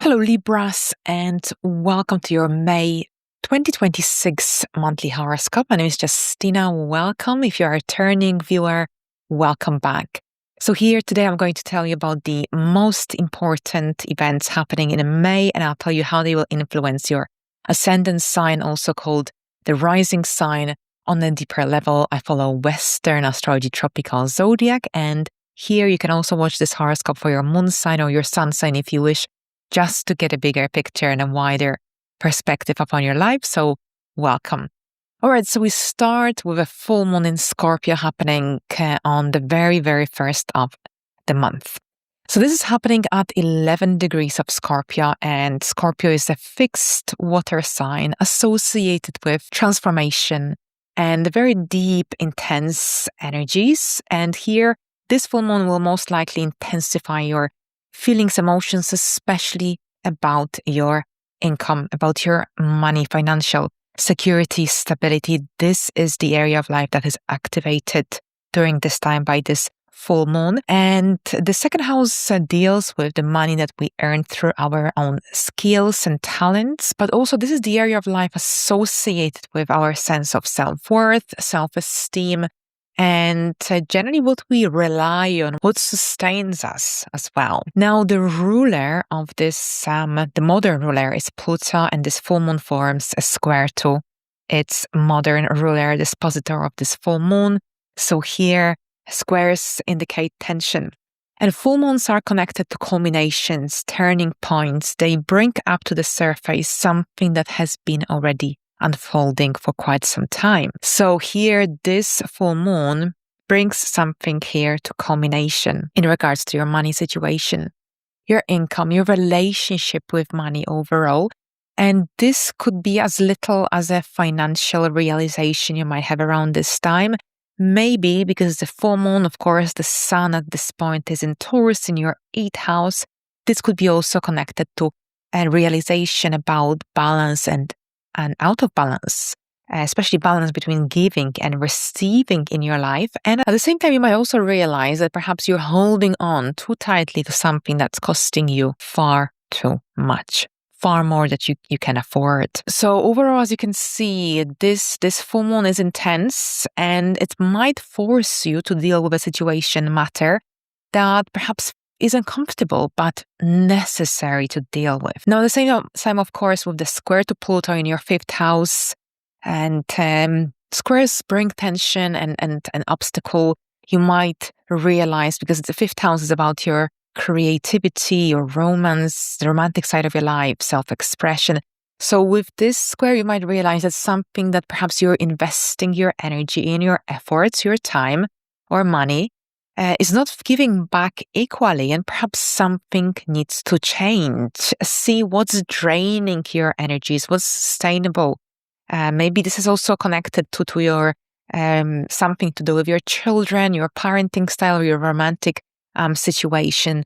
Hello, Libras, and welcome to your May 2026 monthly horoscope. My name is Justyna. Welcome. If you're a returning viewer, welcome back. So here today, I'm going to tell you about the most important events happening in May, and I'll tell you how they will influence your ascendant sign, also called the rising sign. On a deeper level, I follow Western astrology tropical zodiac, and here you can also watch this horoscope for your moon sign or your sun sign if you wish, just to get a bigger picture and a wider perspective upon your life. So welcome. All right, so we start with a full moon in Scorpio happening on the very first of the month. So this is happening at 11 degrees of Scorpio, and Scorpio is a fixed water sign associated with transformation and very deep, intense energies. And here, this full moon will most likely intensify your feelings, emotions, especially about your income, about your money, financial security, stability. This is the area of life that is activated during this time by this full moon. And the second house deals with the money that we earn through our own skills and talents, but also this is the area of life associated with our sense of self-worth, self-esteem, and generally what we rely on, what sustains us as well. Now, the ruler of this, the modern ruler is Pluto, and this full moon forms a square to its modern ruler, the dispositor of this full moon. So here, squares indicate tension. And full moons are connected to culminations, turning points. They bring up to the surface something that has been already unfolding for quite some time. So here, this full moon brings something here to culmination in regards to your money situation, your income, your relationship with money overall. And this could be as little as a financial realization you might have around this time. Maybe because the full moon, of course, the sun at this point is in Taurus in your 8th house. This could be also connected to a realization about balance and out of balance, especially balance between giving and receiving in your life. And at the same time, you might also realize that perhaps you're holding on too tightly to something that's costing you far too much, far more that you can afford. So overall, as you can see, this full moon is intense, and it might force you to deal with a situation, matter that perhaps is uncomfortable but necessary to deal with. Now, at the same time, of course, with the square to Pluto in your 5th house, and squares bring tension and an obstacle, you might realize, because the 5th house is about your creativity, your romance, the romantic side of your life, self-expression. So with this square, you might realize that something that perhaps you're investing your energy in, your efforts, your time or money, is not giving back equally, and perhaps something needs to change. See what's draining your energies, what's sustainable. Maybe this is also connected to your something to do with your children, your parenting style, your romantic situation.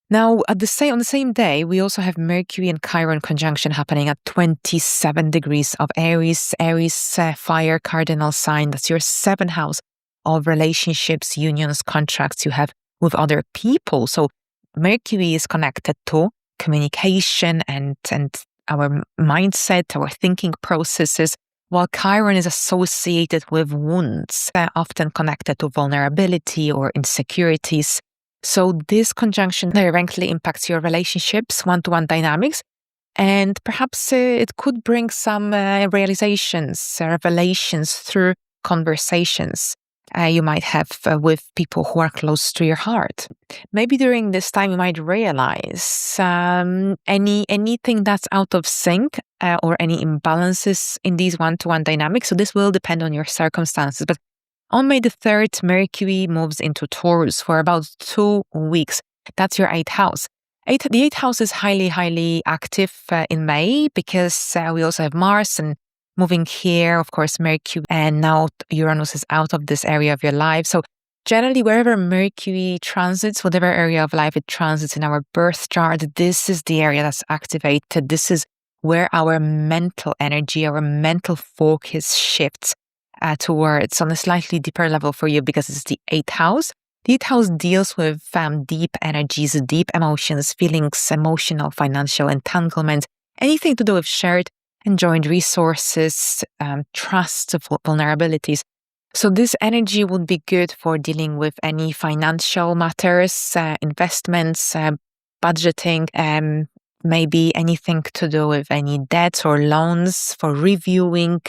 Now, on the same day, we also have Mercury and Chiron conjunction happening at 27 degrees of Aries. Aries, fire cardinal sign. That's your 7th house of relationships, unions, contracts you have with other people. So Mercury is connected to communication and our mindset, our thinking processes, while Chiron is associated with wounds, often connected to vulnerability or insecurities. So this conjunction directly impacts your relationships, one-to-one dynamics, and perhaps it could bring some realizations, revelations through conversations you might have with people who are close to your heart. Maybe during this time you might realize anything that's out of sync or any imbalances in these one-to-one dynamics. So this will depend on your circumstances. But on May the 3rd, Mercury moves into Taurus for about 2 weeks. That's your 8th house. The 8th house is highly active in May because we also have Mars and moving here, of course, Mercury, and now Uranus is out of this area of your life. So generally, wherever Mercury transits, whatever area of life it transits in our birth chart, this is the area that's activated. This is where our mental energy, our mental focus shifts towards on a slightly deeper level for you because it's the 8th house. The 8th house deals with deep energies, deep emotions, feelings, emotional, financial entanglement, anything to do with shared and joint resources, trust, vulnerabilities. So this energy would be good for dealing with any financial matters, investments, budgeting, maybe anything to do with any debts or loans, for reviewing,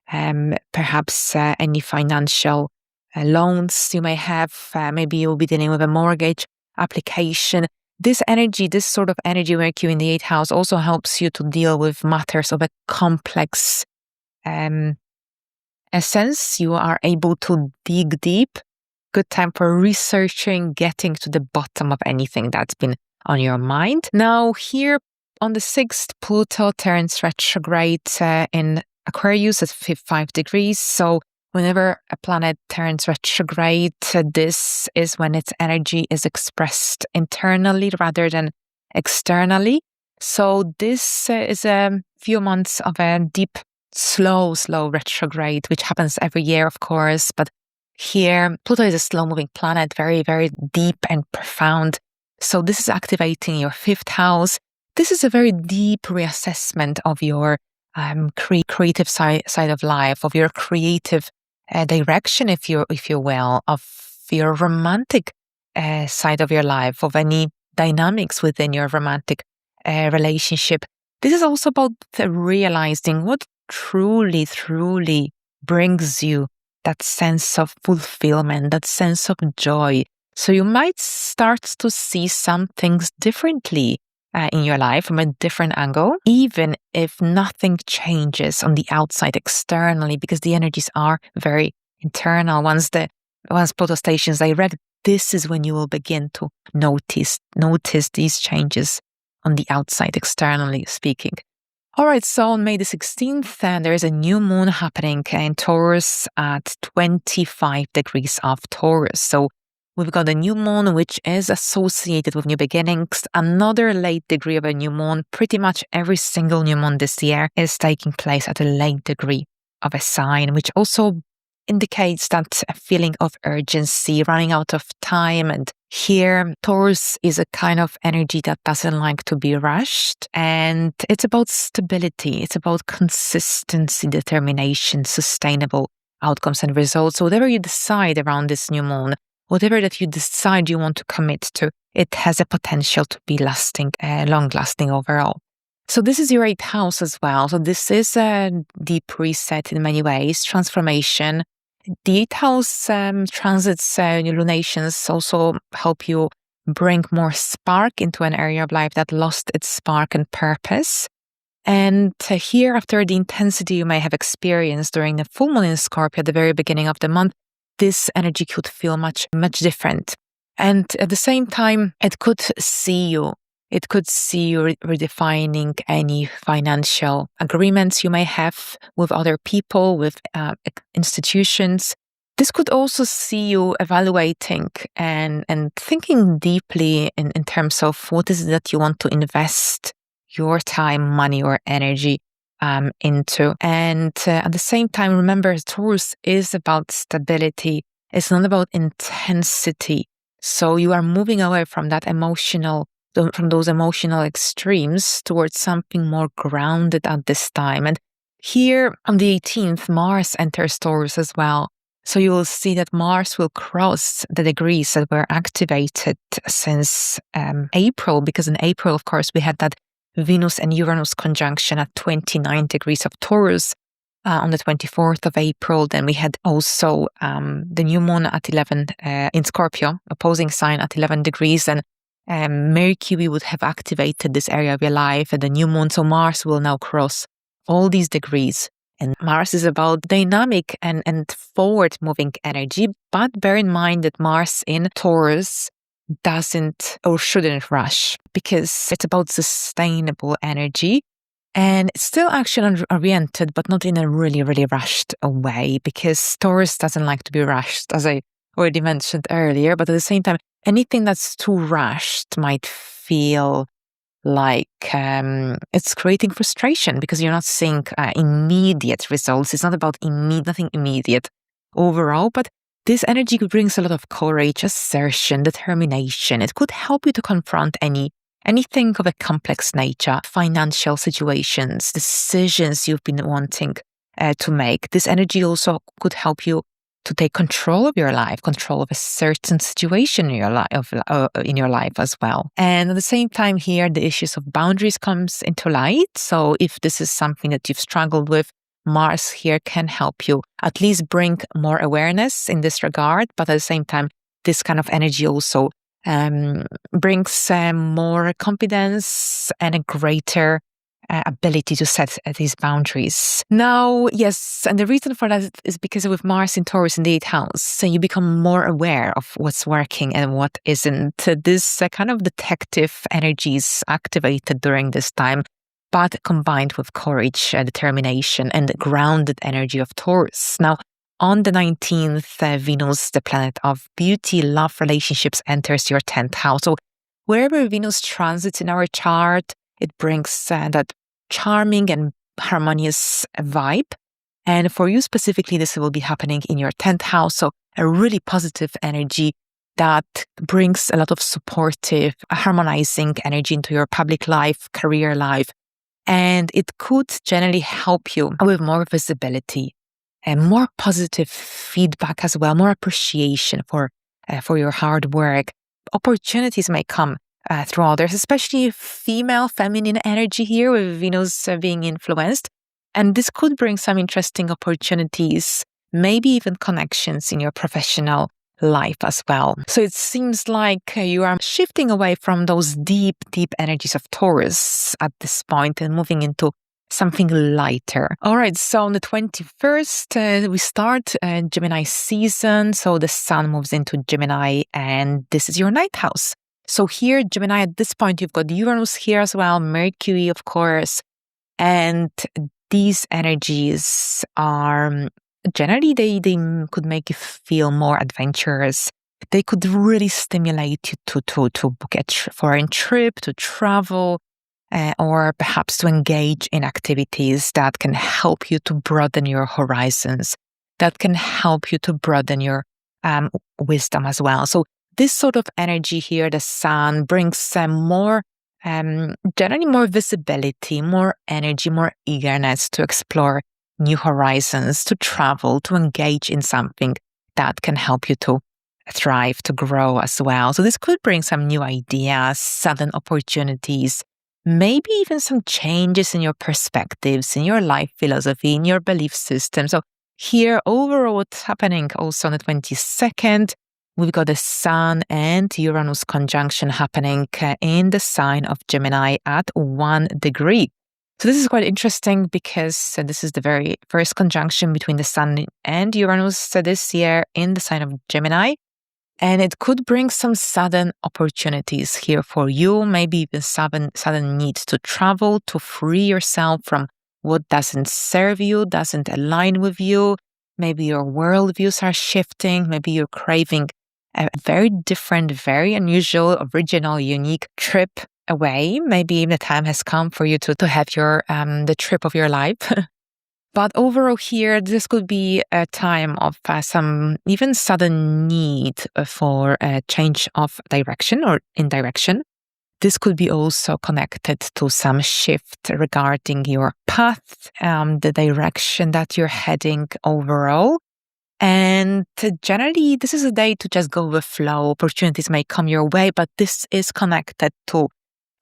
perhaps any financial loans you may have. Maybe you'll be dealing with a mortgage application. This energy, this sort of energy, Mercury in the 8th house, also helps you to deal with matters of a complex essence. You are able to dig deep. Good time for researching, getting to the bottom of anything that's been on your mind. Now, here on the 6th, Pluto turns retrograde in Aquarius at 5 degrees. So whenever a planet turns retrograde, this is when its energy is expressed internally rather than externally. So this is a few months of a deep, slow retrograde, which happens every year, of course. But here, Pluto is a slow-moving planet, very, very deep and profound. So this is activating your 5th house. This is a very deep reassessment of your creative side of life, of your creative direction, if you will, of your romantic side of your life, of any dynamics within your romantic relationship. This is also about realizing what truly brings you that sense of fulfillment, that sense of joy. So you might start to see some things differently in your life from a different angle, even if nothing changes on the outside externally, because the energies are very internal. Once Pluto stations direct, this is when you will begin to notice these changes on the outside externally speaking. All right, so on May the 16th, there is a new moon happening in Taurus at 25 degrees of Taurus. So we've got a new moon, which is associated with new beginnings. Another late degree of a new moon. Pretty much every single new moon this year is taking place at a late degree of a sign, which also indicates that a feeling of urgency, running out of time. And here, Taurus is a kind of energy that doesn't like to be rushed. And it's about stability. It's about consistency, determination, sustainable outcomes and results. So whatever you decide around this new moon, whatever that you decide you want to commit to, it has a potential to be long-lasting overall. So this is your 8th house as well. So this is a deep reset in many ways, transformation. The 8th house transits, lunations also help you bring more spark into an area of life that lost its spark and purpose. And here, after the intensity you may have experienced during the full moon in Scorpio at the very beginning of the month, this energy could feel much different. And at the same time, it could see you redefining any financial agreements you may have with other people, with institutions. This could also see you evaluating and thinking deeply in terms of what is it that you want to invest your time, money, or energy into. And at the same time, remember, Taurus is about stability. It's not about intensity. So you are moving away from those emotional extremes towards something more grounded at this time. And here on the 18th, Mars enters Taurus as well. So you will see that Mars will cross the degrees that were activated since April, because in April, of course, we had that Venus and Uranus conjunction at 29 degrees of Taurus on the 24th of April. Then we had also the new moon at 11 in Scorpio, opposing sign at 11 degrees. And Mercury would have activated this area of your life at the new moon. So Mars will now cross all these degrees. And Mars is about dynamic and forward-moving energy. But bear in mind that Mars in Taurus doesn't or shouldn't rush, because it's about sustainable energy. And it's still action-oriented, but not in a really rushed way, because Taurus doesn't like to be rushed, as I already mentioned earlier. But at the same time, anything that's too rushed might feel like it's creating frustration, because you're not seeing immediate results. It's not about nothing immediate overall, but this energy brings a lot of courage, assertion, determination. It could help you to confront anything of a complex nature, financial situations, decisions you've been wanting to make. This energy also could help you to take control of your life, control of a certain situation in your life as well. And at the same time here, the issues of boundaries comes into light. So if this is something that you've struggled with, Mars here can help you at least bring more awareness in this regard. But at the same time, this kind of energy also brings more confidence and a greater ability to set these boundaries. Now, yes, and the reason for that is because with Mars in Taurus in the 8th house, so you become more aware of what's working and what isn't. This kind of detective energy is activated during this time, but combined with courage, determination, and the grounded energy of Taurus. Now, on the 19th, Venus, the planet of beauty, love, relationships, enters your 10th house. So wherever Venus transits in our chart, it brings that charming and harmonious vibe. And for you specifically, this will be happening in your 10th house. So a really positive energy that brings a lot of supportive, harmonizing energy into your public life, career life. And it could generally help you with more visibility and more positive feedback as well, more appreciation for your hard work. Opportunities may come through others, especially female, feminine energy here with Venus being influenced. And this could bring some interesting opportunities, maybe even connections in your professional life as well. So it seems like you are shifting away from those deep, deep energies of Taurus at this point and moving into something lighter. All right, so on the 21st, we start Gemini season. So the sun moves into Gemini, and this is your 9th house. So here, Gemini, at this point, you've got Uranus here as well, Mercury, of course. And these energies are generally, they could make you feel more adventurous. They could really stimulate you to book a foreign trip, to travel, or perhaps to engage in activities that can help you to broaden your horizons, that can help you to broaden your wisdom as well. So this sort of energy here, the sun, brings more, generally more visibility, more energy, more eagerness to explore new horizons, to travel, to engage in something that can help you to thrive, to grow as well. So this could bring some new ideas, sudden opportunities, maybe even some changes in your perspectives, in your life philosophy, in your belief system. So here, overall, what's happening also on the 22nd, we've got the Sun and Uranus conjunction happening in the sign of Gemini at 1 degree. So this is quite interesting because this is the very first conjunction between the Sun and Uranus this year in the sign of Gemini. And it could bring some sudden opportunities here for you, maybe even sudden need to travel, to free yourself from what doesn't serve you, doesn't align with you. Maybe your worldviews are shifting. Maybe you're craving a very different, very unusual, original, unique trip away. Maybe the time has come for you to have your the trip of your life. But overall here, this could be a time of some even sudden need for a change of direction or in direction. This could be also connected to some shift regarding your path, the direction that you're heading overall. And generally, this is a day to just go with flow. Opportunities may come your way, but this is connected to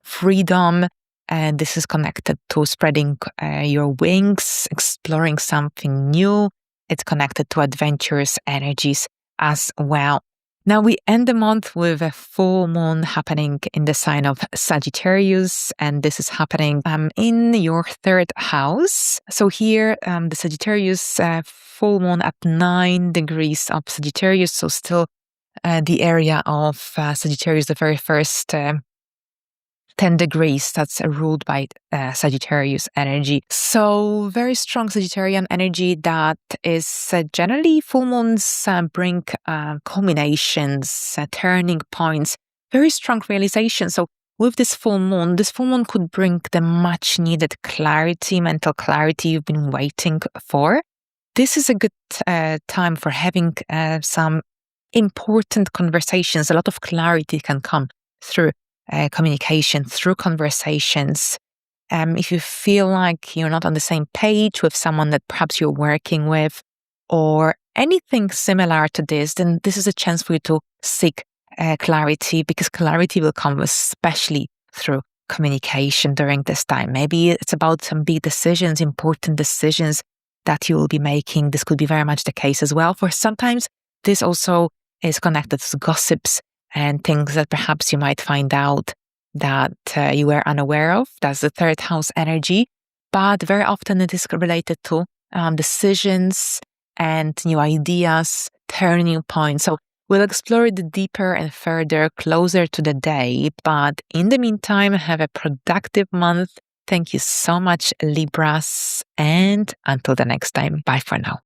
freedom, and this is connected to spreading your wings, exploring something new. It's connected to adventurous energies as well. Now we end the month with a full moon happening in the sign of Sagittarius, and this is happening in your 3rd house. So here, the Sagittarius full moon at 9 degrees of Sagittarius, so still the area of Sagittarius, the very first 10 degrees that's ruled by Sagittarius energy. So very strong Sagittarian energy that is generally full moons bring culminations, turning points, very strong realization. So with this full moon could bring the much needed clarity, mental clarity you've been waiting for. this is a good time for having some important conversations. A lot of clarity can come through communication, through conversations. If you feel like you're not on the same page with someone that perhaps you're working with or anything similar to this, then this is a chance for you to seek clarity, because clarity will come especially through communication during this time. Maybe it's about some big decisions, important decisions that you will be making. This could be very much the case as well. For sometimes this also is connected to gossips and things that perhaps you might find out that you were unaware of. That's the third house energy. But very often it is related to decisions and new ideas, turning points. So we'll explore it deeper and further closer to the day. But in the meantime, have a productive month. Thank you so much, Libras. And until the next time, bye for now.